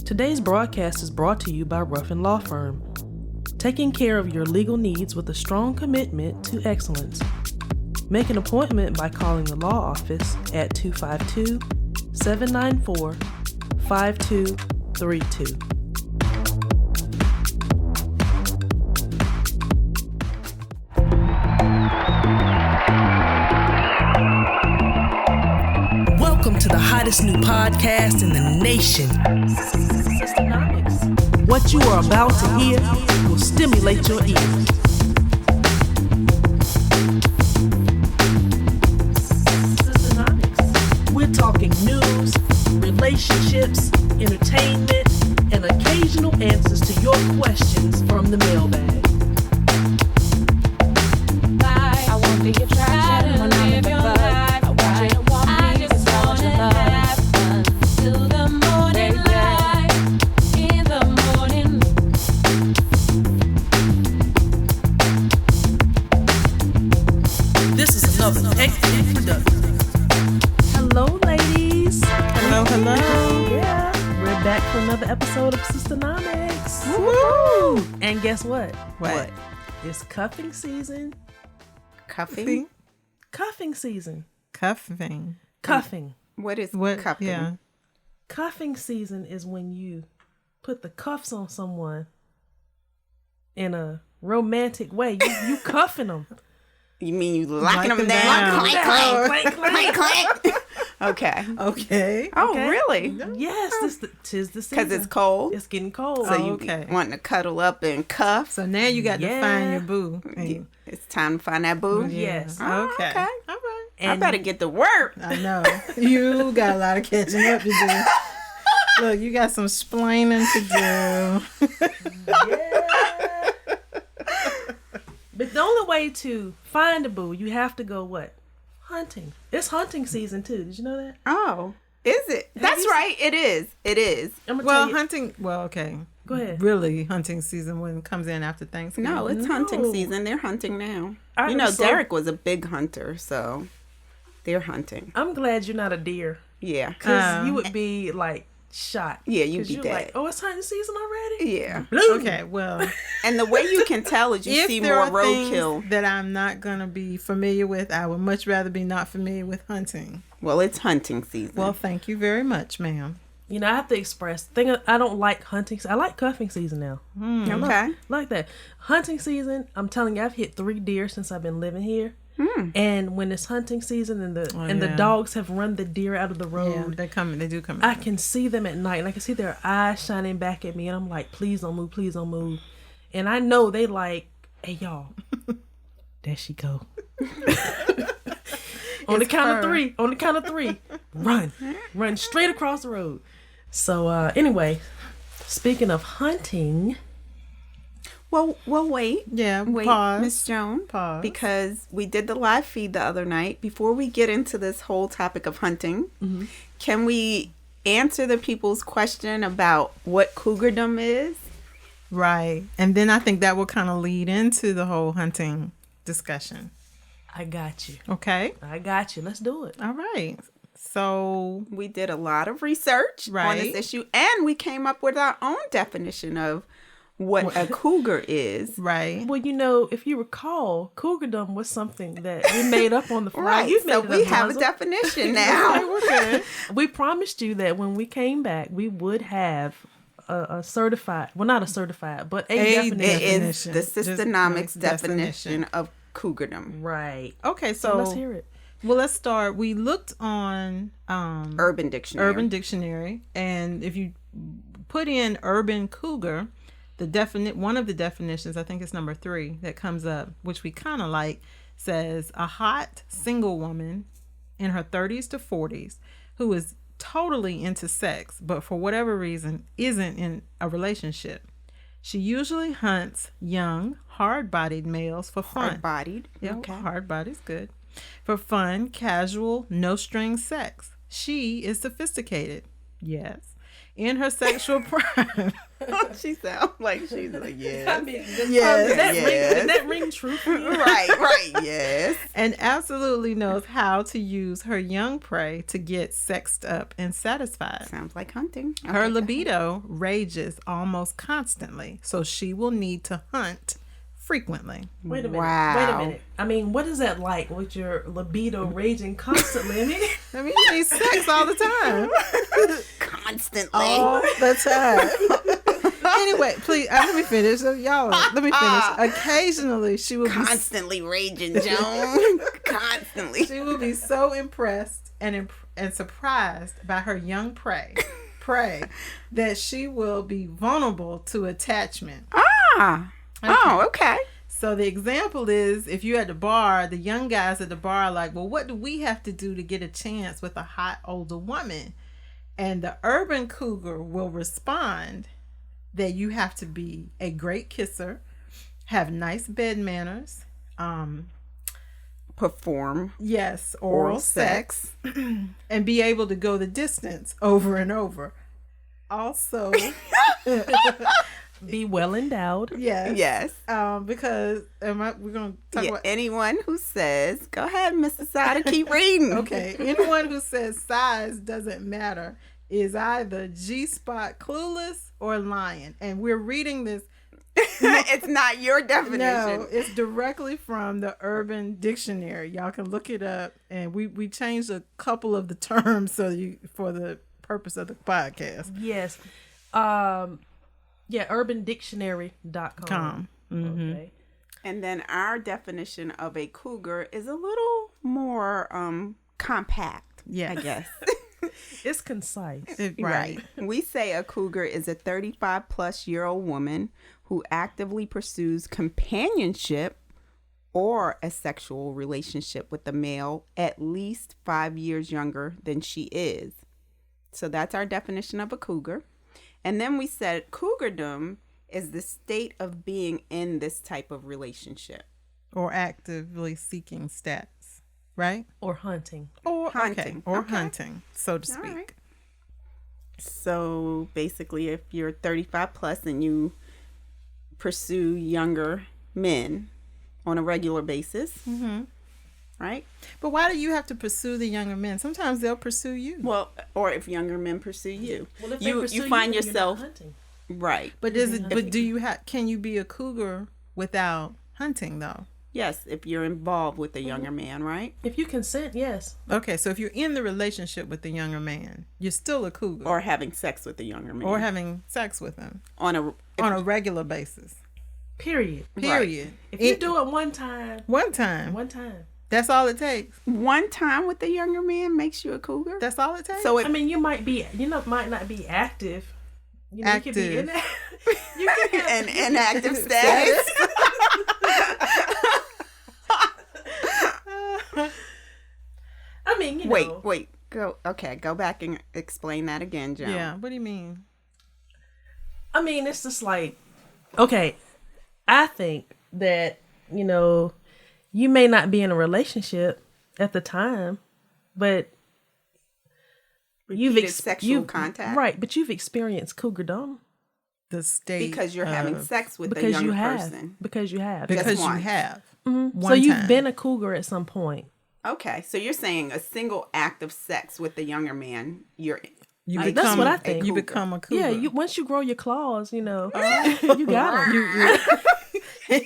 Today's broadcast is brought to you by Ruffin Law Firm, taking care of your legal needs with a strong commitment to excellence. Make an appointment by calling the law office at 252-794-5232. Welcome to the hottest new podcast in the nation. What you are about to hear will stimulate your ears. We're talking news, relationships, entertainment, and occasional answers to your questions from the mailbag. I won't be attraction when I'm in the club. I just want to have fun till the morning light. In the morning. This is another excellent production. Hello, ladies. Hello. Yeah, we're back for another episode of Sisternomics. Woo! And guess what? What? It's cuffing season. Cuffing? Cuffing season. Cuffing. Cuffing. What is What? cuffing? Yeah. Cuffing season is when you put the cuffs on someone in a romantic way. You cuffing them. You mean you locking them them down? down. Clank, clank, clank, clank. Okay. Okay. Oh, Okay. really? Yes, tis the season. Because it's cold? It's getting cold. So you okay. be wanting to cuddle up and cuff? So now you got to Yeah. find your boo. And- It's time to find that boo? Yes. Oh, Okay. okay. All right. I better get to work. I know. You got a lot of catching up to do. Look, you got some splaining to do. Yeah. But the only way to find a boo, you have to go what? Hunting. It's hunting season too. Did you know that? Oh, is it? That's you- right. It is. It is. I'm gonna Well, tell you. hunting. Well, okay. Go ahead. Really, hunting season when it comes in after Thanksgiving. No, it's hunting No. season. They're hunting now. I You know, am so- Derek was a big hunter, so they're hunting. I'm glad you're not a deer, Yeah. because you would be like shot. Yeah, you'd 'Cause be you're dead. like, oh, it's hunting season already. Yeah. Blue. Okay. Well, And the way you can tell is you if see there more are roadkill. things that I'm not gonna be familiar with, I would much rather be not familiar with hunting. Well, it's hunting season. Well, thank you very much, ma'am. You know, I have to express. I don't like hunting. I like cuffing season now. okay. Like that hunting season. I'm telling you, I've hit 3 deer since I've been living here. And when it's hunting season and the yeah. dogs have run the deer out of the Yeah, road, they do come. I can see them at night, and I can see their eyes shining back at me, and I'm like, please don't move, please don't move. And I know they like, hey y'all, there she go. On the count of three, run straight across the road. So anyway, speaking of hunting, Well, wait. Yeah, Wait, pause. Miss Joan. Pause. Because we did the live feed the other night. Before we get into this whole topic of hunting, can we answer the people's question about what Cougardom is? Right. And then I think that will kind of lead into the whole hunting discussion. I got you. Okay. I got you. Let's do it. All right. So, We did a lot of research on Right. this issue, and we came up with our own definition of what a cougar is. right. Well, you know, if you recall, Cougardom was something that we made up on the fly. Right, You've made so it we up, have a Hazel. definition now. We promised you that when we came back, we would have a certified, well, not a certified, but a definition. It is Definition. the Just Sistonomics definition. definition of Cougardom. Right. Okay. So So, let's hear it. well, let's start. We looked on Urban Dictionary. Urban Dictionary, and if you put in urban cougar, one of the definitions, I think it's number 3 that comes up, which we kind of like, says a hot single woman in her 30s to 40s who is totally into sex, but for whatever reason isn't in a relationship. She usually hunts young, hard-bodied males for fun. Hard-bodied. Yeah, Okay. hard-body's good. For fun, casual, no-string sex. She is sophisticated, Yes. In her sexual prime. She sounds like she's like, yes. I mean, Yes. did that ring true for you? Right, yes. And absolutely knows how to use her young prey to get sexed up and satisfied. Sounds like hunting. Her Okay, libido rages almost constantly, so she will need to hunt frequently. Wait a minute. Wow. Wait a minute. I mean, what is that like with your libido raging constantly? I mean, I mean, you need sex all the time. constantly. All the time. Anyway, please, let me finish. Y'all, let me finish. Occasionally, she will be Constantly raging, Joan. Constantly. She will be so impressed and surprised by her young prey that she will be vulnerable to attachment. Ah. Oh, okay. So the example is, if you're at the bar, the young guys at the bar are like, well, what do we have to do to get a chance with a hot older woman? And the urban cougar will respond that you have to be a great kisser, have nice bed manners, Perform yes, oral sex, and be able to go the distance over and over. Also, be well endowed. yes, Yes. because we're gonna talk about anyone who says, go ahead, Mrs. Sada, keep reading. okay. Anyone who says size doesn't matter is either G-spot clueless or lying, and we're reading this. It's not your definition. No, it's directly from the Urban Dictionary. Y'all can look it up, and we changed a couple of the terms for the purpose of the podcast. Yes. Yeah, urbandictionary.com. Mm-hmm. Okay. And then our definition of a cougar is a little more compact, Yeah. I guess. It's concise. Right. We say a cougar is a 35-plus-year-old woman who actively pursues companionship or a sexual relationship with a male at least 5 years younger than she is. So that's our definition of a cougar. And then we said Cougardom is the state of being in this type of relationship. Or actively seeking status, right? Or hunting. Or Hunting. Or Okay. hunting, so to All speak. right. So basically, if you're 35 plus and you pursue younger men on a regular basis, right? But why do you have to pursue the younger men? Sometimes they'll pursue you. Well, or if younger men pursue you, Well, if they you pursue find then you're not yourself hunting. right. But is it? But do you have? Can you be a cougar without hunting though? Yes, if you're involved with a younger man, right? If you consent, yes. Okay, so if you're in the relationship with the younger man, you're still a cougar, Or having sex with a younger man, or having sex with him on a on a regular basis. Period. Period. If you do it one time, one time, that's all it takes. one time with a younger man makes you a cougar. That's all it takes. So I mean, you might not be active. You know, you could be Active. you could have, an inactive status. I mean, you know. Wait. Go back and explain that again, Joan. yeah. What do you mean? I mean, it's just like, okay, I think that, you know, you may not be in a relationship at the time, but Repeated sexual contact. Right, but you've experienced Cougardom. The state Because you're having sex with a Because younger you have. person. Because you have. because Just you once. have. So you've been a cougar at some point. Okay, so you're saying a single act of sex with a younger man, You Like, become, that's what I think. You cougar. become a cougar. Yeah, once you grow your claws, you know, you got them.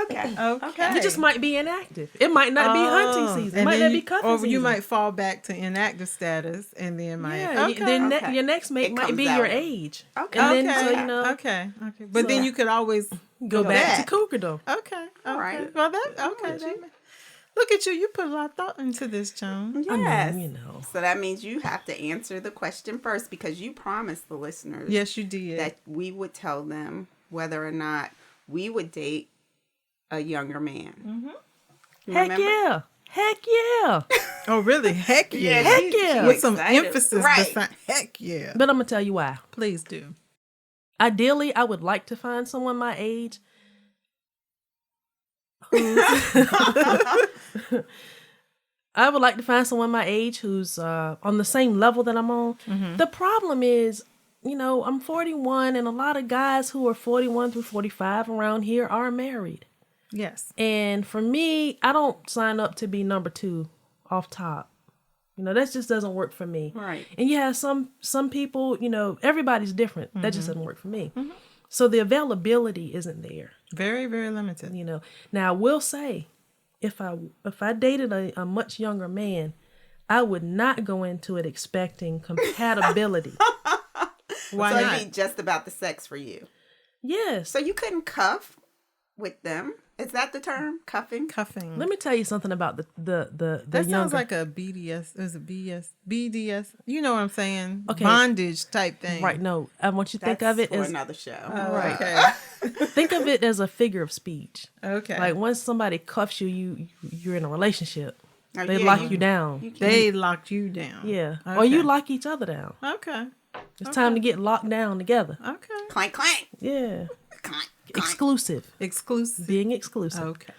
Okay. Okay. You just might be inactive. It might not be hunting season. It and might then not be you- cuffing or season. you might fall back to inactive status, and then might Yeah, okay. your next mate It might comes be out. your age. Okay. And then, okay. so, you know, okay. But then you could always go back to Cougardom. Okay. All right. Well, look at you. You put a lot of thought into this, Joan. Yes. you know. So that means you have to answer the question first because you promised the listeners Yes, you did. that we would tell them whether or not we would date a younger man. Mm-hmm. Heck yeah. Heck yeah. Oh, really? Heck yeah. Heck yeah. With some Excited. emphasis Right. behind heck yeah. But I'm going to tell you why. Please do. Ideally, I would like to find someone my age who I would like to find someone my age who's on the same level that I'm on. The problem is, I'm 41, and a lot of guys who are 41 through 45 around here are married. Yes. And for me, I don't sign up to be number 2 off top. That just doesn't work for me. Right. And you have some people, everybody's different. That just doesn't work for me. So the availability isn't there. Very, very limited. Now I will say, if I dated a much younger man, I would not go into it expecting compatibility. Why so not? it'd be just about the sex for you. Yes. So you couldn't cuff with them. Is that the term? Cuffing? Cuffing. Let me tell you something about the That younger. sounds like a BDS. Is it BDS? You know what I'm saying? Okay. Bondage type thing. Right. No, I want you to think That's of it for as another show. right. Okay. Think of it as a figure of speech. Okay. Like once somebody cuffs you, you're in a relationship. Oh, They yeah, lock you down. They locked you down. Yeah. Okay. Or you lock each other down. Okay. It's time to get locked down together. Okay. Clank, clank. Yeah. Clank, clank. Exclusive. Exclusive. Being exclusive. Okay.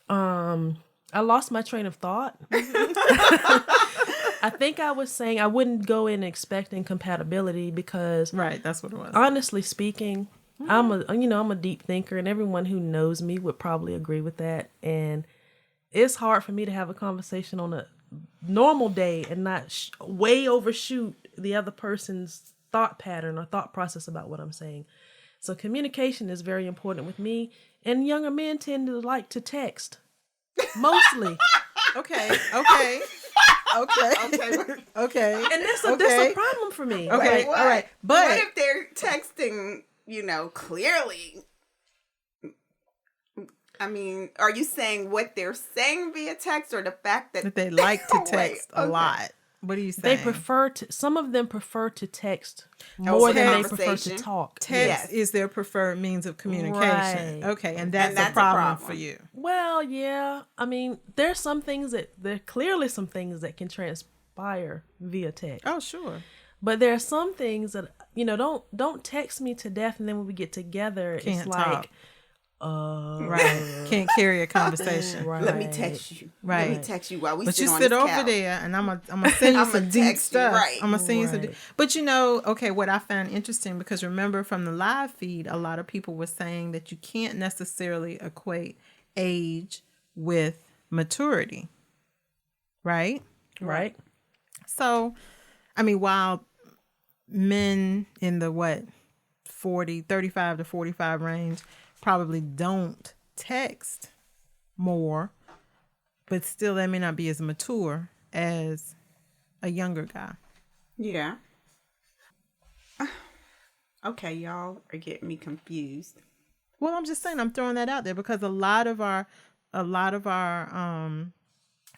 I lost my train of thought. I think I was saying I wouldn't go in expecting compatibility because Right. That's what it was. honestly speaking, I'm a deep thinker, and everyone who knows me would probably agree with that. And it's hard for me to have a conversation on a normal day and not way overshoot the other person's thought pattern or thought process about what I'm saying. So communication is very important with me, and younger men tend to like to text mostly. Okay. Okay. Okay. Okay. Okay. And that's a problem for me. Okay. What? All right. But what if they're texting, clearly? I mean, are you saying what they're saying via text or the fact that they like to Wait, text a okay. lot. What are you saying? Some of them prefer to text more than they prefer to conversation. talk. Text Yes. is their preferred means of communication. Right. Okay, and that's that's a a problem problem. for you. Well, yeah. I mean, there are clearly some things that can transpire via text. Oh, sure. But there are some things that, don't text me to death, and then when we get together, Can't it's talk. like, Right. Can't carry a conversation. right. let me text you. Right. Let me text you while we But sit you on sit this over couch. there, and I'm gonna send you I'ma some deep text you, stuff. right. I'm gonna send you some. Right. But okay, what I found interesting, because remember from the live feed, a lot of people were saying that you can't necessarily equate age with maturity, right? Right. So, I mean, while men in the 35 to 45 range probably don't text more, but still they may not be as mature as a younger guy. Yeah. Okay, y'all are getting me confused. Well, I'm just saying, I'm throwing that out there because a lot of our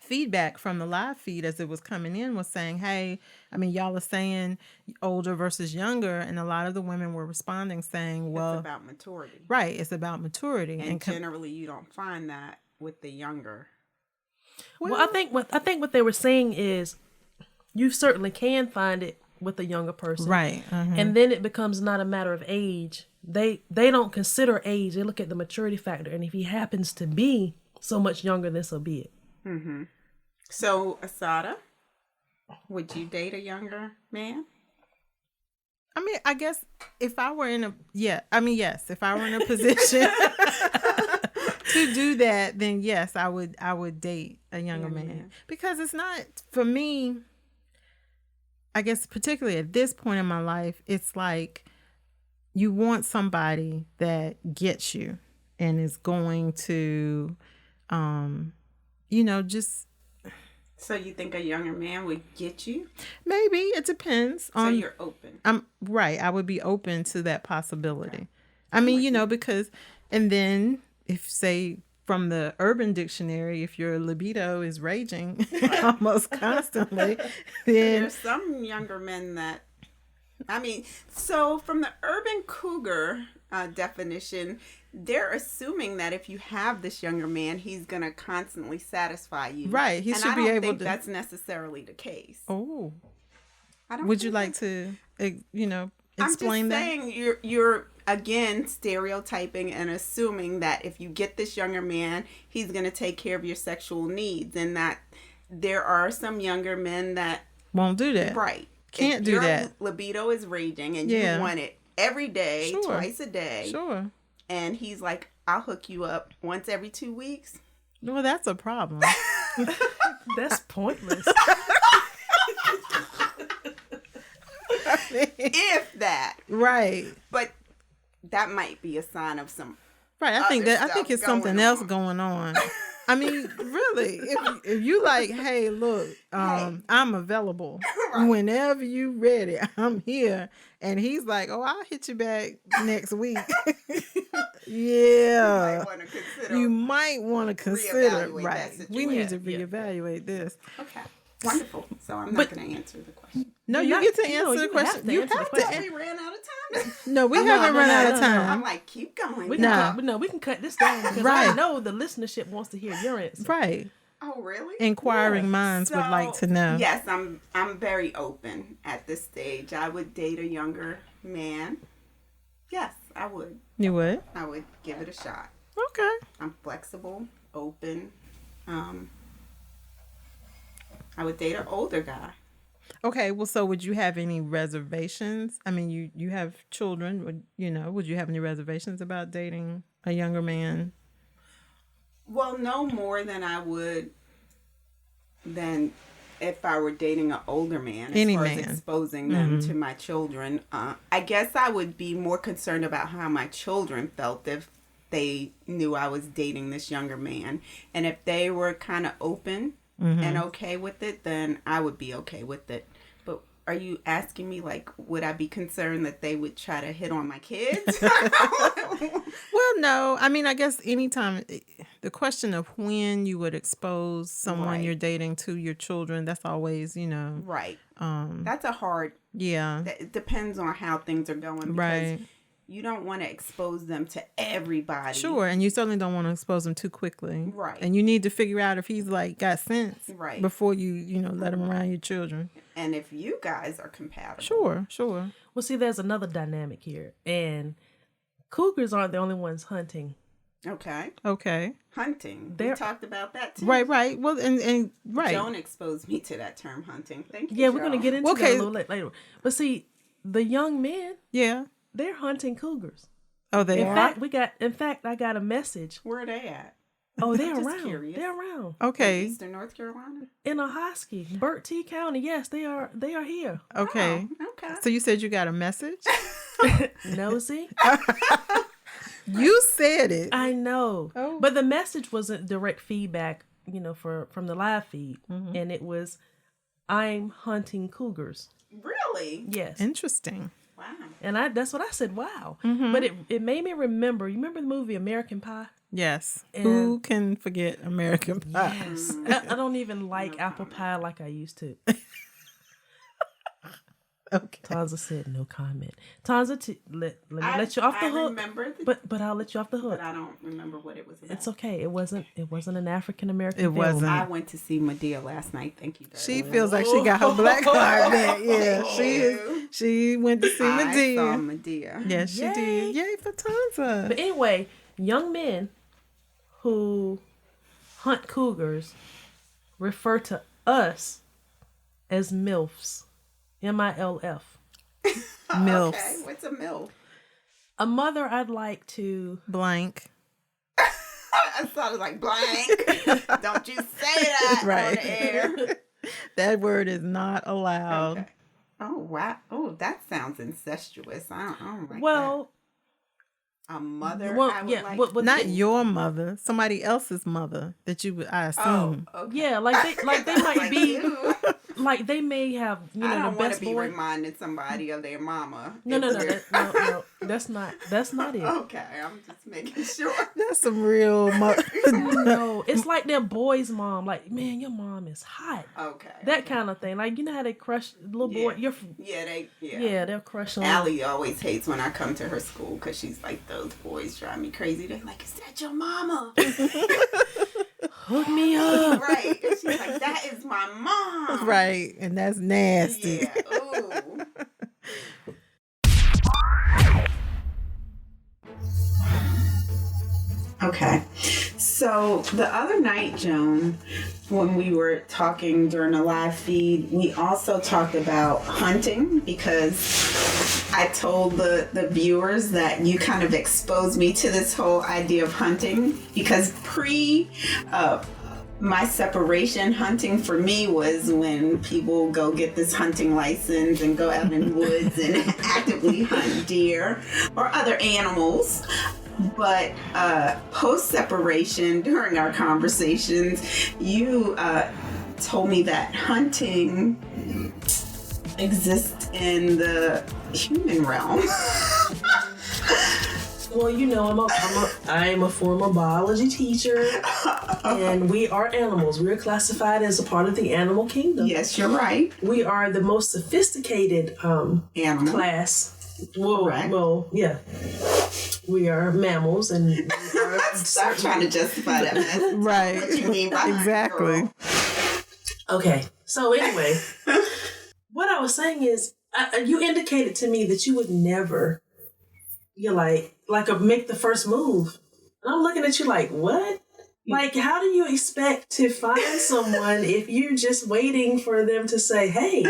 feedback from the live feed as it was coming in was saying, hey, I mean, y'all are saying older versus younger, and a lot of the women were responding saying, well, It's about maturity. right, it's about maturity. And generally you don't find that with the younger. Well, I think what they were saying is you certainly can find it with a younger person. right. And then it becomes not a matter of age. They don't consider age. They look at the maturity factor. And if he happens to be so much younger, then so be it. Mm-hmm. So, Asada, would you date a younger man? I mean, I guess if I were yes, if I were in a position to do that, then yes, I would date a younger man. Because it's not, for me, I guess particularly at this point in my life, it's like you want somebody that gets you and is going to, just. So you think a younger man would get you? Maybe, it depends. So you're open. I'm right. I would be open to that possibility. I mean, because, and then if say from the Urban Dictionary, if your libido is raging almost constantly, then There's some younger men that, so from the Urban Cougar definition, they're assuming that if you have this younger man, he's going to constantly satisfy you. Right. He and should I be don't able think to. that's necessarily the case. Oh. I don't Would you think like to, explain I'm that? just saying you're again stereotyping and assuming that if you get this younger man, he's going to take care of your sexual needs, and there are some younger men that Won't do that. right Can't if do your that. libido is raging and Yeah. you want it every day, Sure. twice a day, Sure. and he's like, I'll hook you up once every 2 weeks. Well, that's a problem. That's pointless. If that, Right. but that might be a sign of some. Right. I think other it's stuff something going else on. going on. I mean, really, if you like, hey, look, I'm available whenever you ready. I'm here, and he's like, oh, I'll hit you back next week. Yeah, you might want to consider. reevaluate Right, that we need to situation. reevaluate this. Okay, wonderful. So I'm not going to answer the question. No, You're you not- get to no, answer the you question. have to You answer the have question. to. We ran out of time. No, we No, haven't no, run no, out no, of no. time. I'm like, keep going. We Nah. can we can cut this down because Right. I know the listenership wants to hear your answer. Right. Oh, really? Inquiring minds would like to know. Yes, I'm very open at this stage. I would date a younger man. Yes, I would. You would? I would give it a shot. Okay. I'm flexible, open. I would date an older guy. Okay, well, so would you have any reservations? I mean, you have children. Would you have any reservations about dating a younger man? Well, no more than I would than if I were dating an older man. As Any far man. as exposing them to my children. I guess I would be more concerned about how my children felt if they knew I was dating this younger man. And if they were kind of open and okay with it, then I would be okay with it. But are you asking me, like, would I be concerned that they would try to hit on my kids? Well, no. I mean, I guess anytime, the question of when you would expose someone Right. you're dating to your children, that's always, Right. That's a hard... yeah. It depends on how things are going. Because Right. you don't want to expose them to everybody. Sure, and you certainly don't want to expose him too quickly. Right. And you need to figure out if he's like got sense Right. before you let him around your children. And if you guys are compatible. Sure. Well, see, there's another dynamic here, and cougars aren't the only ones hunting. Okay. Okay. Hunting. They're- We talked about that too. Right. Well, and right. Joan exposed me to that term, hunting. Thank you. Yeah, we're gonna Joan. get into Okay. that a little later. But see, the young men, Yeah. they're hunting cougars. Oh, they In are. fact, I got a message. Where are they at? Oh, they're just around. curious. They're around Okay. Eastern North Carolina. in Ahoskie, Burt T. County. Yes, they are. They are here. Okay. Oh, okay. So you said you got a message? Nosy. You said it. I know, Oh. but the message wasn't direct feedback. From the live feed, and it was, "I'm hunting cougars." Really? Yes, Interesting. Wow. and that's what I said. Wow, but it made me remember. You remember the movie American Pie? Yes. And- Who can forget American Pie? Yes. I don't even like apple pie like I used to. Okay. Tanza said no comment. Tanza, let me let you off the I hook. remember But I'll let you off the hook. but I don't remember what it was about. It's okay. It wasn't an African American. It wasn't. I went to see Medea last night. Thank you very She much. feels like she got her black card back. Yeah, she went to see I saw Medea. Medea. Yes, she Yay. did. Yay for Tanza. But anyway, young men who hunt cougars refer to us as MILFs. MILF. Milfs. Okay, what's a MILF? A mother I'd like to. Blank. I thought it was like blank. Don't you say that Right. on the air. That word is not allowed. Okay. Oh, wow. Oh, that sounds incestuous. I don't like Well, that. A mother, well, I would yeah, like. but Not your mother, somebody else's mother that you would, I oh, assume. okay. yeah, like they might Like be, you. like they may have, I the don't want best to be boy. reminding somebody of their mama. No, if they're- no, that's not it. Okay, I'm just making sure. That's some real No, it's like their boy's mom. Like, man, your mom is hot. Okay. That kind of thing. Like, you know how they crush little boy. Yeah. Yeah. Yeah, they'll crush on. Allie always hates when I come to her school because she's like, those boys drive me crazy. They're like, is that your mama? Hook me up. Right. And she's like, that is my mom. Right, and that's nasty. Yeah. Ooh. Okay. So the other night, Joan, when we were talking during the live feed, we also talked about hunting because I told the viewers that you kind of exposed me to this whole idea of hunting because my separation, hunting for me was when people go get this hunting license and go out in the woods and actively hunt deer or other animals. But post-separation, during our conversations, you told me that hunting exists in the human realm. Well, you know, I'm a former biology teacher, and we are animals. We're classified as a part of the animal kingdom. Yes, you're right. We are the most sophisticated Animal. class. Correct. Well, yeah. We are mammals, and we are Stop trying to justify that mess. Right. What you mean by Exactly. girl? Okay. So anyway, what I was saying is, you indicated to me that you would never, make the first move, and I'm looking at you like, what? Like, how do you expect to find someone if you're just waiting for them to say, hey?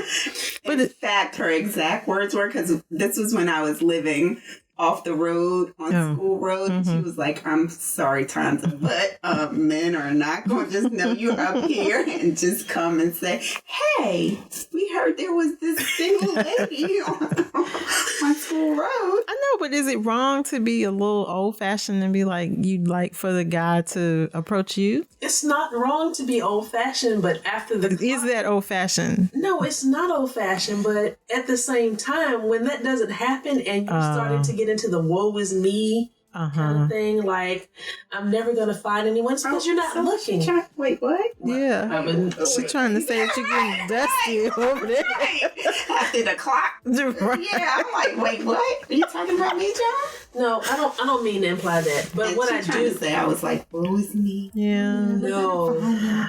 But in fact, her exact words were, because this was when I was living off the road on school road. And she was like, I'm sorry, Tanza, but men are not going to just know you're up here and just come and say, hey, we heard there was this single lady on school road. I know, but is it wrong to be a little old fashioned and be like, you'd like for the guy to approach you? It's not wrong to be old fashioned, but after the Is that old fashioned? No, it's not old fashioned, but at the same time, when that doesn't happen and you're starting to get into the woe is me kind of thing, like, I'm never going to find anyone, it's because you're not looking. Wait, what? Yeah. She's trying to say that you're getting dusty over there. Right. After the clock. Right. Yeah, I'm like, wait, what? Are you talking about me, John? No, I don't mean to imply that. But And what she I trying do to say, I was like, woe is me. Yeah. No.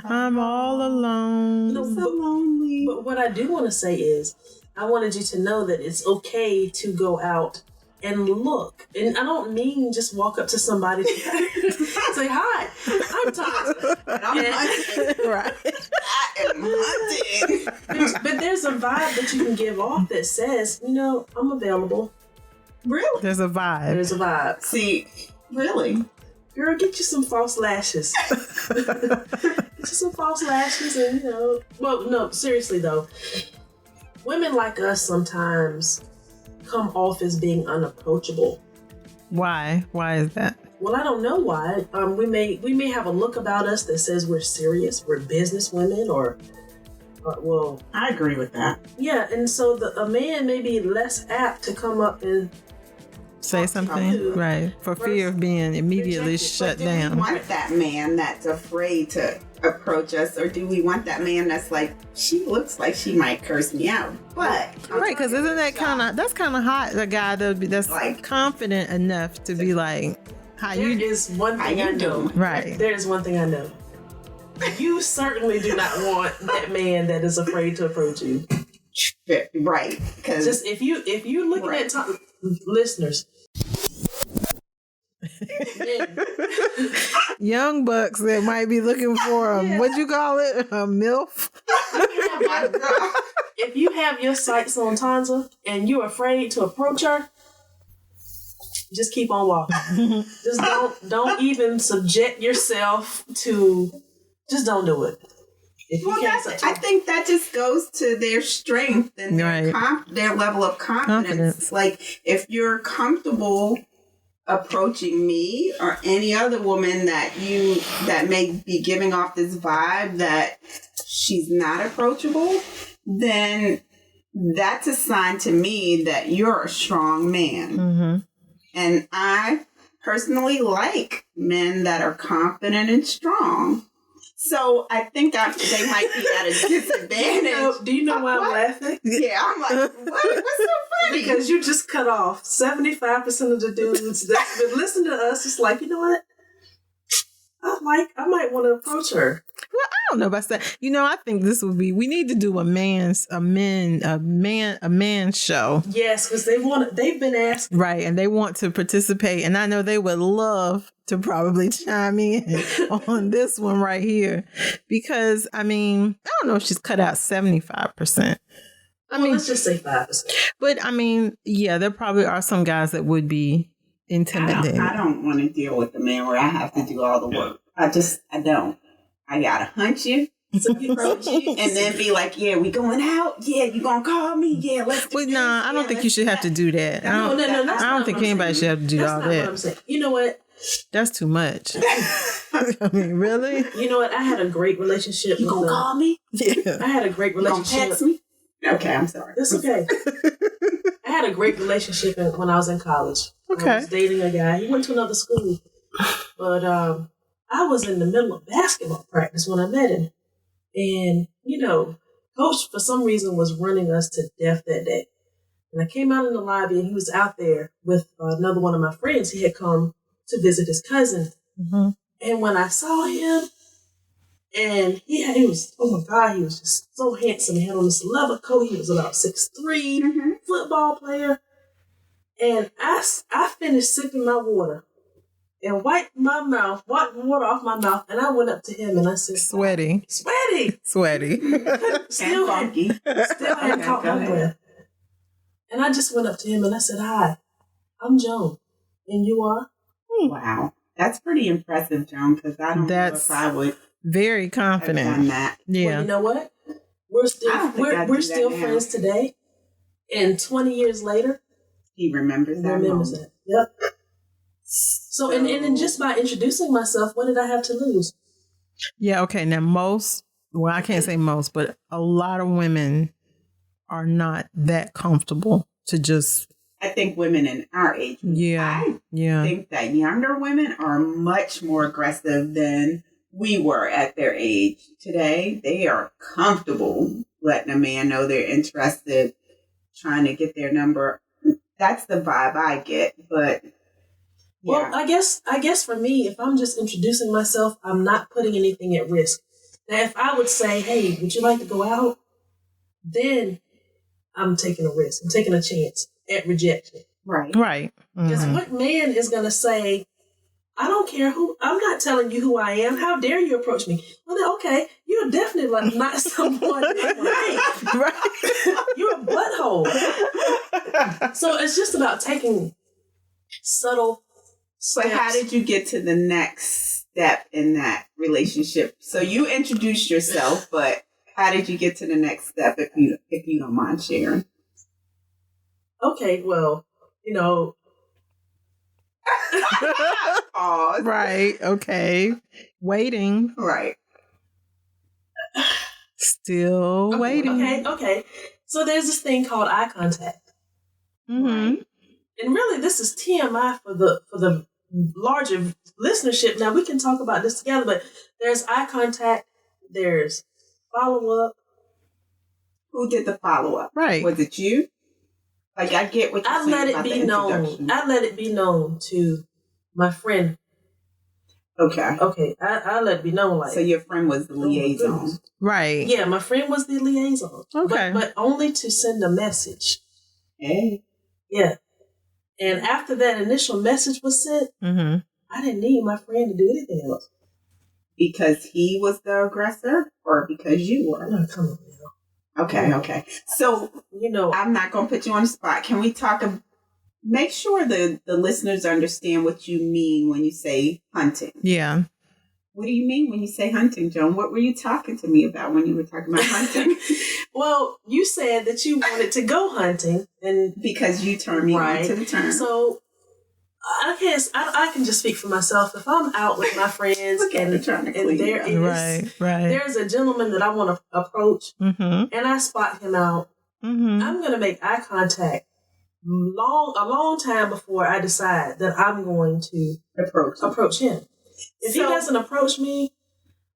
I'm all alone. No, So lonely. but what I do want to say is, I wanted you to know that it's okay to go out and look. And I don't mean just walk up to somebody and say, hi, I'm Tasha. And I'm hunting. Right. I am hunting. But there's a vibe that you can give off that says, I'm available. Really? There's a vibe. There's a vibe. See, really? Girl, get you some false lashes. Get you some false lashes and, well, no, seriously though. Women like us sometimes come off as being unapproachable. Why? Why is that? Well, I don't know why. We may have a look about us that says we're serious, we're business women, or well, I agree with that. yeah. And so a man may be less apt to come up and Say something? Right. For fear of being immediately Rejected. shut Do we down. want that man that's afraid to approach us, or do we want that man that's like, she looks like she might curse me out, but Right, because isn't that that's kind of hot? The guy that's Like- confident enough to be like, "How there you?" is one thing How I you know. doing? Right. There is one thing I know. You certainly do not want that man that is afraid to approach you. right? Because Just if you looking Right. at listeners. Young bucks that might be looking for a what'd you call it? A MILF? my God. If you have your sights on Tanza and you're afraid to approach her, just keep on walking. Just don't even subject yourself to. Just don't do it. If you Well, can't, I think that just goes to their strength and their, Right. their level of confidence. Like, if you're comfortable approaching me or any other woman that may be giving off this vibe that she's not approachable, then that's a sign to me that you're a strong man. Mm-hmm. And I personally like men that are confident and strong. So I think they might be at a disadvantage. do you know why I'm What? laughing? Yeah, I'm like, what's so funny? Because you just cut off 75% of the dudes that's been listening to us. It's like, you know what? I might want to approach her. Well, I don't know about that. I think this would be. We need to do a man show, Yes, because they've been asking. right? And they want to participate, and I know they would love to probably chime in on this one right here, because I don't know if she's cut out 75%. Let's just say 5%. But yeah, there probably are some guys that would be intimidated. I don't want to deal with the man where I have to do all the work. I don't. I gotta hunt you, approach you, and then be like, "Yeah, we going out. Yeah, you gonna call me? Yeah, let's." But I don't think you should have to do that. No. I don't think anybody should have to do all not that. What I'm saying. You know what? That's too much. Really? You know what? I had a great relationship. You gonna call me? Yeah. I had a great You gonna relationship. text me? Okay, I'm sorry. It's okay. I had a great relationship when I was in college. Okay. I was dating a guy. He went to another school, but I was in the middle of basketball practice when I met him, and coach for some reason was running us to death that day. And I came out in the lobby, and he was out there with another one of my friends. He had come to visit his cousin, and when I saw him. And he was, oh my God, he was just so handsome. He had on this leather coat. He was about 6'3", football player. And I finished sipping my water and wiped water off my mouth. And I went up to him and I said, Sweaty. Still funky. Had caught my breath. And I just went up to him and I said, "Hi, I'm Joan. And you are?" Wow. That's pretty impressive, Joan, because I don't know if I would. Very confident. Have done that. Yeah. Well, you know what? We're still friends today, and 20 years later, he remembers that. That. Yep. So and then just by introducing myself, what did I have to lose? Yeah. Okay. Now I can't say most, but a lot of women are not that comfortable to just. I think women in our age. I think that younger women are much more aggressive than we were at their age. Today, they are comfortable letting a man know they're interested, trying to get their number. That's the vibe I get. But yeah. Well, I guess for me, if I'm just introducing myself, I'm not putting anything at risk. Now, if I would say, "Hey, would you like to go out?" then I'm taking a risk. I'm taking a chance at rejection. Right. Because what man is going to say, "I don't care who, I'm not telling you who I am. How dare you approach me?" Well, then, okay, you're definitely not someone that would like. Right. You're a butthole. So it's just about taking subtle steps. But how did you get to the next step in that relationship? So you introduced yourself, but how did you get to the next step, if you don't mind sharing? Okay, well, Pause. Right. Okay. Waiting. Right. Still waiting. Okay. So there's this thing called eye contact. Mm-hmm. And really, this is TMI for the larger listenership. Now, we can talk about this together, but there's eye contact, there's follow-up. Who did the follow-up? Right. Was it you? Like, I get what you're saying about the introduction. I let it be known to my friend. Okay. I let it be known, like. So your friend was the liaison. Right. Yeah, my friend was the liaison. Okay. But only to send a message. Hey. Yeah. And after that initial message was sent, I didn't need my friend to do anything else. Because he was the aggressor, or because you were? No, come on now. Okay. So, I'm not going to put you on the spot. Can we make sure the listeners understand what you mean when you say hunting? Yeah. What do you mean when you say hunting, Joan? What were you talking to me about when you were talking about hunting? Well, you said that you wanted to go hunting, and because you turned me on to the term. So I can just speak for myself. If I'm out with my friends there's a gentleman that I want to approach, and I spot him out, I'm going to make eye contact a long time before I decide that I'm going to approach him. If he doesn't approach me,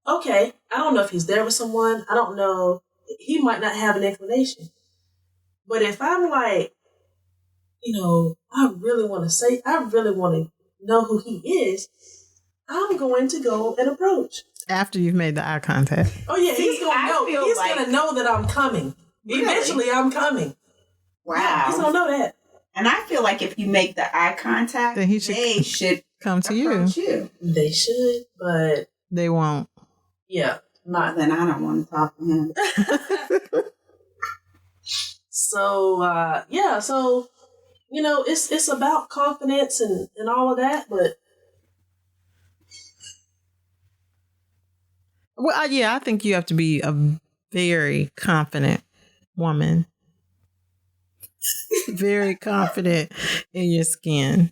okay, I don't know if he's there with someone. I don't know. He might not have an inclination. But if I'm like, I really want to know who he is, I'm going to go and approach. After you've made the eye contact. Oh yeah, See, he's gonna I know. feel He's like- gonna know that I'm coming. Really? Eventually, I'm coming. Wow. He's gonna know that. And I feel like if you make the eye contact, Then he should they should come to you. approach you. They should, but They won't. yeah, not. Then I don't want to talk to him. So yeah, so it's about confidence and all of that, but Well, yeah, I think you have to be a very confident woman. Very confident in your skin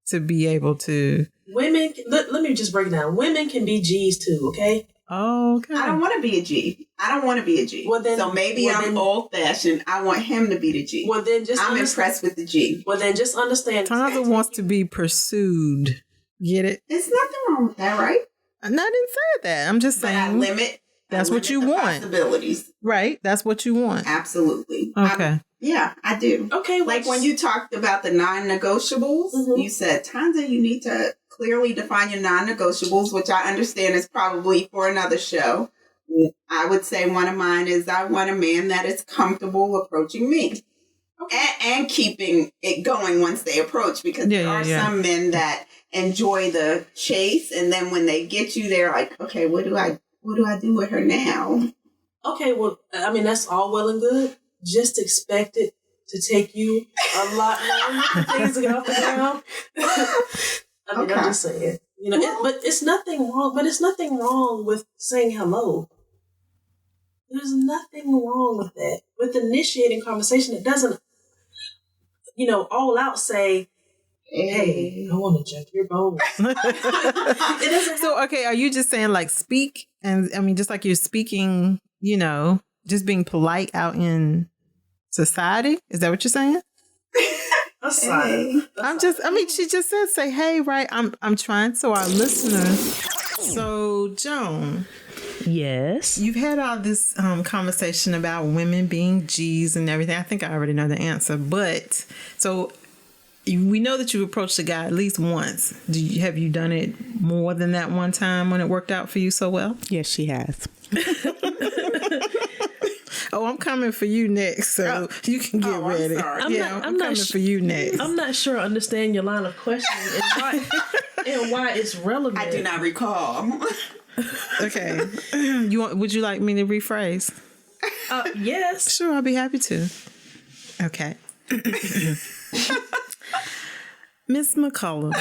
to be able to. women. Let me just break it down. Women can be G's too. Okay. Oh, okay. I don't want to be a G. I don't want to be a G. Well, then- so maybe well, I'm then- old fashioned. I want him to be the G. Well, then just I'm understand- impressed with the G. Well, then just understand. Tonza wants to be pursued. Get it? There's nothing wrong with that, right? I didn't say that. I'm just But I saying. limit. That's what you the want. Possibilities. Right. That's what you want. Absolutely. Okay. Yeah, I do. Okay, Like when you talked about the non-negotiables, Mhm. you said, Tonza, you need to clearly define your non-negotiables, which I understand is probably for another show. I would say one of mine is I want a man that is comfortable approaching me. And keeping it going once they approach, because there are some men that enjoy the chase, and then when they get you, they're like, okay, what do I do with her now? Okay, well, I mean that's all well and good. Just expect it to take you a lot longer for things to get off the ground. I mean, Okay. I'm just saying, but it's nothing wrong. But it's nothing wrong with saying hello. There's nothing wrong with that. With initiating conversation, it doesn't, all out say, "Hey, I want to check your bones." It doesn't. So, okay, are you just saying like speak? And I mean, just like you're speaking, just being polite out in society? Is that what you're saying? Aside. She just said, say, hey, right? I'm trying. So our listeners. So, Joan, Yes. you've had all this conversation about women being G's and everything. I think I already know the answer. But so we know that you've approached a guy at least once. Have you done it more than that one time when it worked out for you so well? Yes, she has. Oh, I'm coming for you next, so you can get ready. sorry. I'm coming for you next. I'm not sure I understand your line of questioning and why it's relevant. I do not recall. Okay. Would you like me to rephrase? Yes. Sure, I'll be happy to. Okay. Miss McCullum.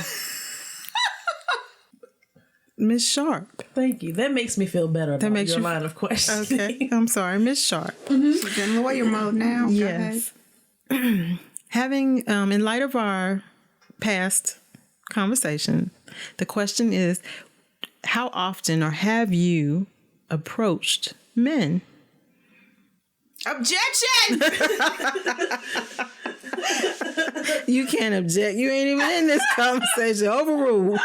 Miss Sharp. Thank you. That makes me feel better about makes your you- line of questioning. Okay. I'm sorry, Miss Sharp. She's in lawyer mode now. Go ahead. Yes. Having, in light of our past conversation, the question is, how often or have you approached men? Objection! You can't object. You ain't even in this conversation. Overruled.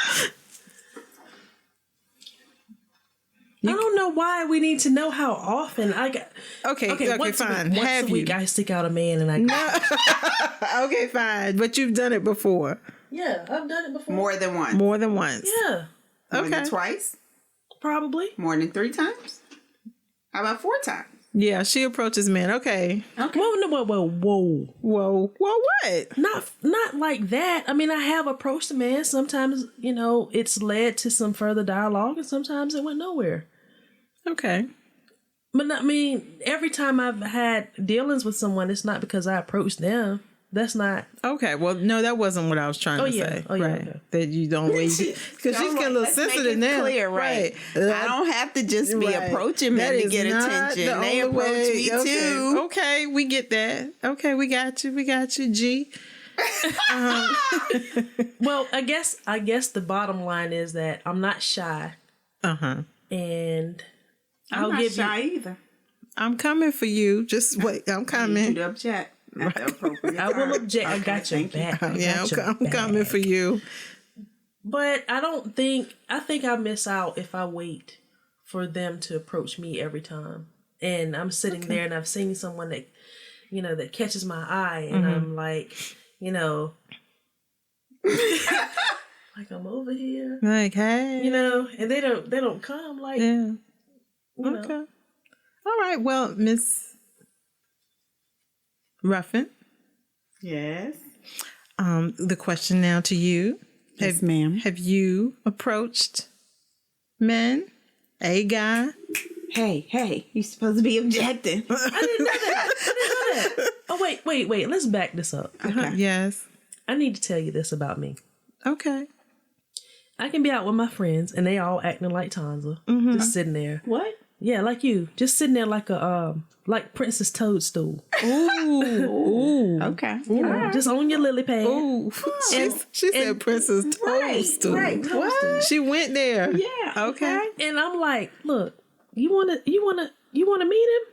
I don't know why we need to know how often. Okay, once fine. Once Have a week, you? I stick out a man and I. Okay, fine. But you've done it before. Yeah, I've done it before. More than once. More than once. Yeah, More than Okay. twice? probably. More than 3 times? How about 4 times? Yeah, she approaches men. Okay. Whoa. Whoa, what? Not like that. I mean, I have approached a man. Sometimes, it's led to some further dialogue, and sometimes it went nowhere. Okay. But I mean, every time I've had dealings with someone, it's not because I approached them. That's not. Okay. Well, no, that wasn't what I was trying to say. Oh, yeah, right. okay. That you don't wait. Because she's getting a little Let's make sensitive it now. clear, right? I don't have to just be Right. approaching That men to is get not attention. the They only approach way. me Okay. too. Okay, we get that. Okay, we got you, G. Well, I guess the bottom line is that I'm not shy, Uh-huh. and I'm not shy either. I'm coming for you. Just wait. I'm I need you coming. to object at the appropriate I will time. object. I Okay, got your thank you. back. I Yeah, got your I'm back. coming for you. But I think I miss out if I wait for them to approach me every time. And I'm sitting there and I've seen someone that, that catches my eye and I'm like, like I'm over here, Like, hey. you know, and they don't come like, Yeah. you know. Okay. All right. Well, Miss Ruffin, Yes. the question now to you. Yes, ma'am. Have you approached men? A guy? Hey, you're supposed to be objecting. I didn't know that. Oh, wait. Let's back this up. Okay. Yes. I need to tell you this about me. Okay. I can be out with my friends and they all acting like Tanza, just sitting there. What? Yeah, like you, just sitting there like a like Princess Toadstool. Ooh. Okay. You know, just on your lily pad. Ooh. She said Princess Toadstool. Right. What? She went there. Yeah. Okay. And I'm like, look, you wanna meet him?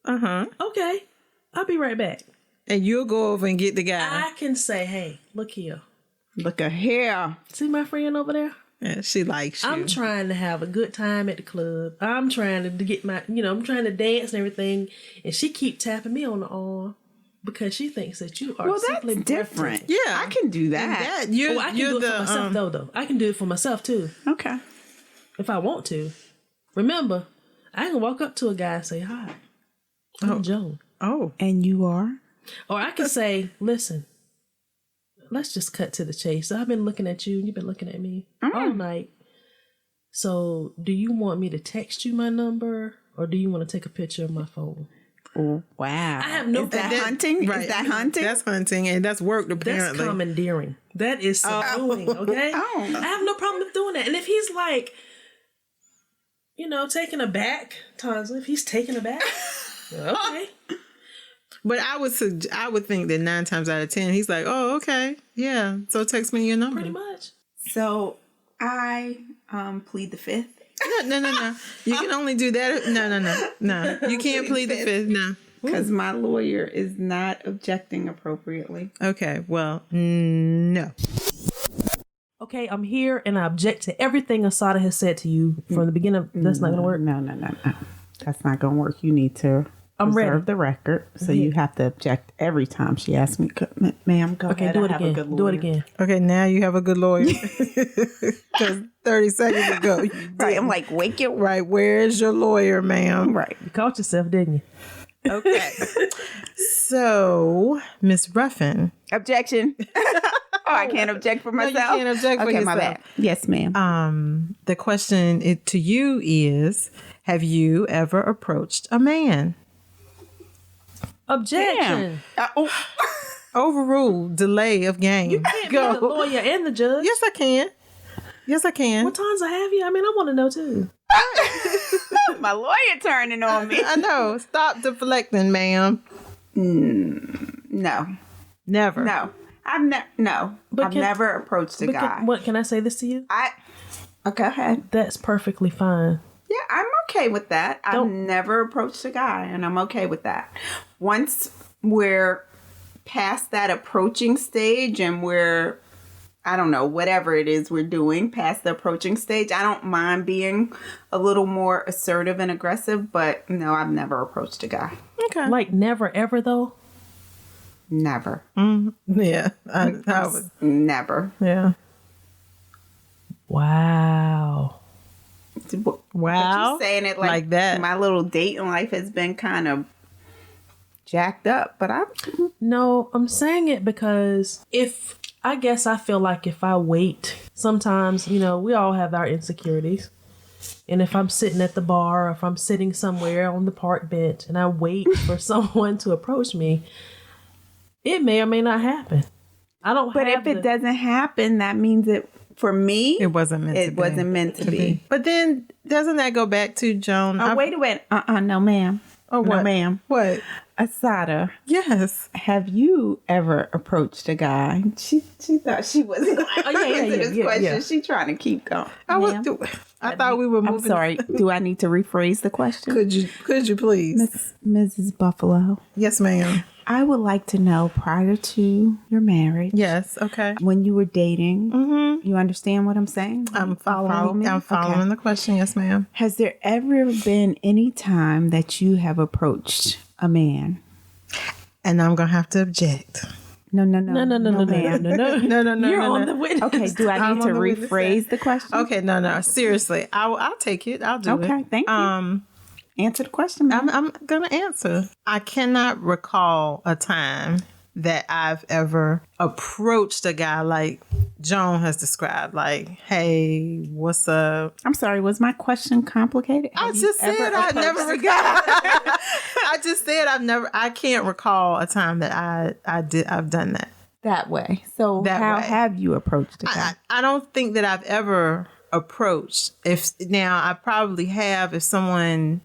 Uh-huh. Okay, I'll be right back. And you'll go over and get the guy. I can say, hey, look here. Look at here. See my friend over there? Yeah, she likes you. I'm trying to have a good time at the club. I'm trying to get my, I'm trying to dance and everything. And she keep tapping me on the arm because she thinks that you are Well, simply that's different. breathtaking. Yeah. I can do And that. you're, I can you're do it the, for myself though. I can do it for myself too, Okay. if I want to. Remember, I can walk up to a guy and say, hi, I'm Joan. Oh. And you are? Or I can say, listen, let's just cut to the chase. I've been looking at you and you've been looking at me all night. So do you want me to text you my number or do you want to take a picture of my phone? Oh, wow. I have no Is that problem. hunting? Right. Is that hunting? That's hunting, and that's work, That's apparently. commandeering. That is subduing, okay? Oh. I have no problem with doing that. And if he's like, taking a back, Tanza, if he's taking a back, okay. But I would think that 9 times out of 10, he's like, oh, okay. Yeah. So text me your number. Pretty much. So I plead the fifth. No. You can only do that. No. You can't plead the fifth. No. Because my lawyer is not objecting appropriately. Okay. Well, no. Okay, I'm here and I object to everything Asada has said to you from the beginning. That's not going to work. No. That's not going to work. You need to I'm preserve ready. the record. So you have to object every time she asks me, ma'am, go Okay, ahead. do I it have a again. good Do it lawyer." again. Okay. Now you have a good lawyer. Because 30 seconds ago, you Right. I'm like, wake it right. right. Where's your lawyer, ma'am? Right. You caught yourself, didn't you? Okay. So, Miss Ruffin. Objection. I can't object for No, you myself. can't object for okay, my yourself. bad. Yes, ma'am. The question to you is, have you ever approached a man? Objection. Oh, Overruled. Delay of game. You can't be the lawyer and the judge. Yes, I can. Yes, I can. What times I have you? I mean, I want to know too. my lawyer turning on me. I know. Stop deflecting, ma'am. No. Never. No. I've never approached a guy. What can I say this to you? Okay, go ahead. That's perfectly fine. Yeah, I'm okay with that. I've Don't- never approached a guy, and I'm okay with that. Once we're past that approaching stage and we're, I don't know, whatever it is we're doing past the approaching stage, I don't mind being a little more assertive and aggressive, but no, I've never approached a guy. Okay. Like never ever though. Never. Yeah. I would. Never. Yeah. Wow. But Wow. you saying it Like that. My little dating life has been kind of jacked up, but No, I'm saying it because I feel like if I wait, sometimes, we all have our insecurities. And if I'm sitting at the bar or if I'm sitting somewhere on the park bench and I wait for someone to approach me, it may or may not happen. I don't But have if it doesn't happen, that means for me, It wasn't meant to be. it wasn't meant to be. But then, doesn't that go back to Joan? Oh, wait a minute. No, ma'am. Oh, what? No, ma'am. What? Asada, Yes. have you ever approached a guy? She thought she wasn't going to answer this question. yeah. She trying to keep going. I thought we were moving. I'm sorry. Do I need to rephrase the question? Could you please? Mrs. Buffalo, Yes, ma'am. I would like to know, prior to your marriage, Yes. Okay. when you were dating, you understand what I'm saying? I'm Follow following. me? I'm following Okay. the question. Yes, ma'am. Has there ever been any time that you have approached a man? And I'm gonna have to object. No, No, ma'am. No. You're on the witness. Okay, do I I'm need to on the witness rephrase the question? Okay, no. Seriously, I'll take it. I'll do it. Okay, thank you. Answer the question, ma'am. I'm gonna answer. I cannot recall a time that I've ever approached a guy like Joan has described, like, "Hey, what's up?" I'm sorry, was my question complicated? I Have you just ever said I never approached a recall. I just said I can't recall a time that I've done that. that way. So That how way. have you approached a guy? I don't think that I've ever approached. Now I probably have if someone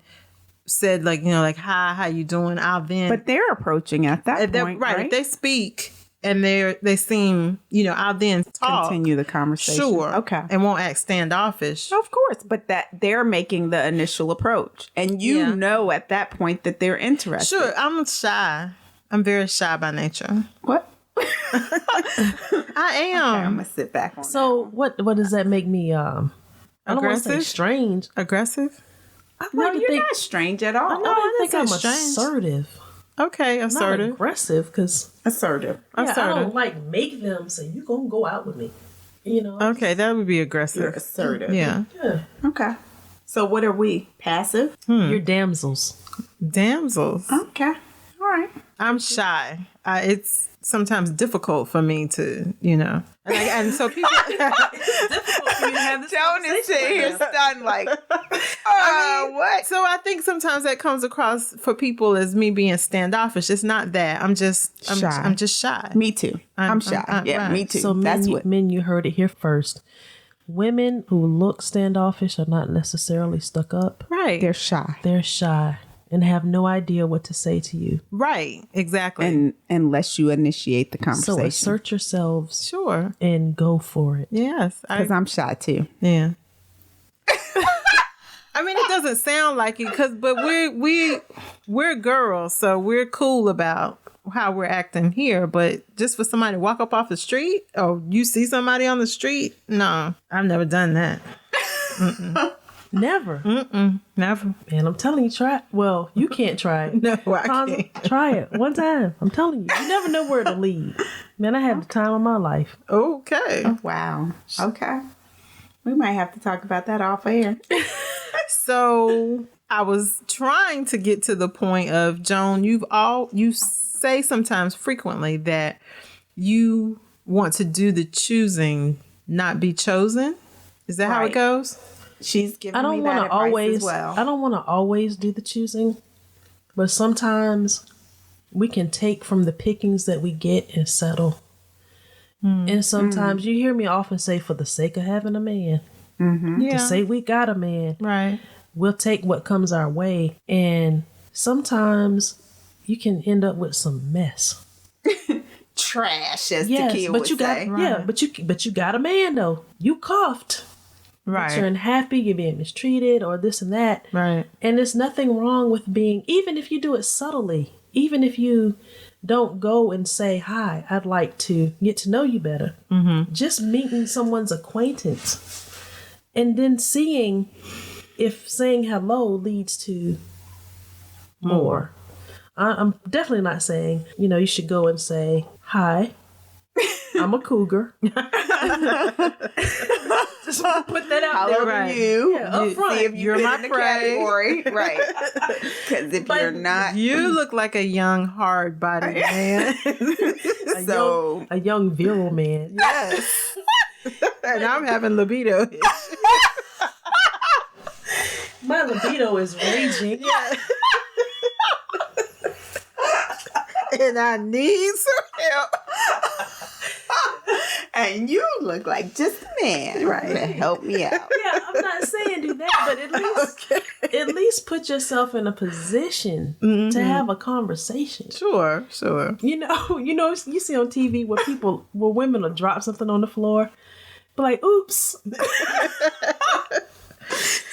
said like, like, hi, how you doing? I'll then But they're approaching at that point, right? If they speak and they seem, I'll then talk. Continue the conversation. Sure. Okay. And won't act standoffish. Of course, but that they're making the initial approach, and you know at that point that they're interested. Sure. I'm shy. I'm very shy by nature. What? I am. I'm gonna sit back on. So what does that make me? I don't want to say Aggressive? strange. Aggressive? I No, like to you're think. not strange at all. No, I think didn't I'm say strange. assertive, Okay, not assertive. aggressive. Because Assertive. I Assertive. don't like make them say you gonna go out with me. Okay, that would be aggressive. You're assertive. Yeah. Yeah. Okay. So what are we? Passive? You're damsels. Damsels. Okay. All right. I'm shy. It's sometimes difficult for me to, and so people. Joan is sitting here stunned, like, what? So I think sometimes that comes across for people as me being standoffish. It's not that. I'm just Shy. I'm just shy. Me too. I'm shy. Yeah, right. me too. So That's men, what. men, you heard it here first. Women who look standoffish are not necessarily stuck up. Right. They're shy, They're shy and have no idea what to say to you. Right. Exactly. and unless you initiate the So conversation, assert yourselves Sure. and go for it. Yes. because I'm shy too. Yeah. I mean, it doesn't sound like it, but we're girls, so we're cool about how we're acting here. But just for somebody to walk up off the street, or you see somebody on the street, no, I've never done that. Never. Never. Man, I'm telling you, try it. Well, you can't try it. No, I Conza, can't. try it one time. I'm telling you. You never know where to lead. Man, I had the time of my life. Okay. Wow. Okay. We might have to talk about that off air. So I was trying to get to the point of, Joan, you say sometimes frequently that you want to do the choosing, not be chosen. Is that how it Right. goes? She's giving I me don't that want to advice always. as well. I don't want to always do the choosing, but sometimes we can take from the pickings that we get and settle. And sometimes you hear me often say, for the sake of having a man, Yeah. to say we got a man, Right. we'll take what comes our way. And sometimes you can end up with some mess. Trash, as Yes, Takia but would you got say. but you got a man though. You coughed. Right. You're unhappy, you're being mistreated or this and that. Right. And there's nothing wrong with being, even if you do it subtly, even if you don't go and say, hi, I'd like to get to know you better. Just meeting someone's acquaintance and then seeing if saying hello leads to more. I'm definitely not saying, you should go and say, hi, I'm a cougar. Just put that out Holler there. at you. Yeah, up front. See if you're You're my in the prey. category. Right. Because if But you're not, You look like a young, hard-bodied man. so A young virile man. Yes. And I'm having libido. My libido is raging. And I need some help. and you look like just a man, right? To help me out. Yeah, I'm not saying do that, but at least put yourself in a position to have a conversation. Sure. You see on TV where women will drop something on the floor, but like, oops.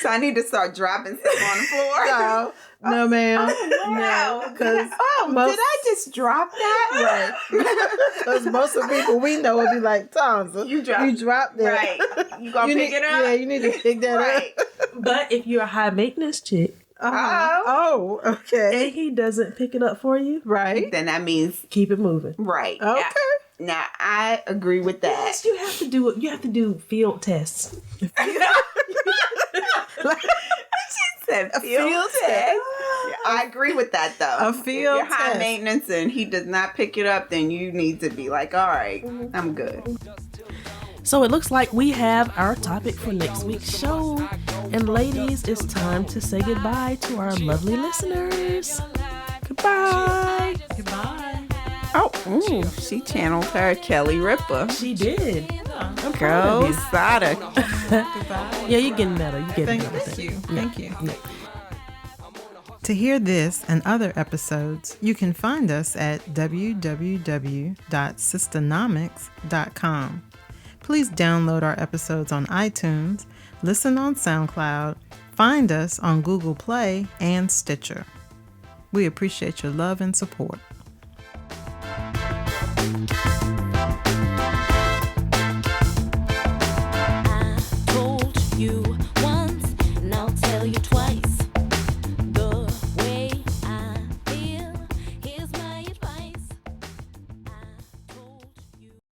So I need to start dropping stuff on the floor. No, ma'am. Wow. No, because Did I just drop that? Because most of the people we know will be like, Tonza, You dropped that. Right. You gonna pick it up? Yeah, you need to pick that Right. up. But if you're a high maintenance chick, Okay. and he doesn't pick it up for you, Right. Then that means keep it moving. right. Okay. Now I agree with that. Yes, you have to do it. You have to do field tests. Said A field test. I agree with that though. A If field you're high test. maintenance and he does not pick it up, then you need to be like, all right, I'm good. So it looks like we have our topic for next week's show. And ladies, it's time to say goodbye to our lovely listeners. Goodbye. Goodbye. Oh, ooh, she channeled her Kelly Ripa. She did. I'm Go proud of you. Sada. Goodbye. Yeah, you're getting better. You're getting better. Thank you. Thank you. Yeah. To hear this and other episodes, you can find us at www.systonomics.com. Please download our episodes on iTunes, listen on SoundCloud, find us on Google Play and Stitcher. We appreciate your love and support.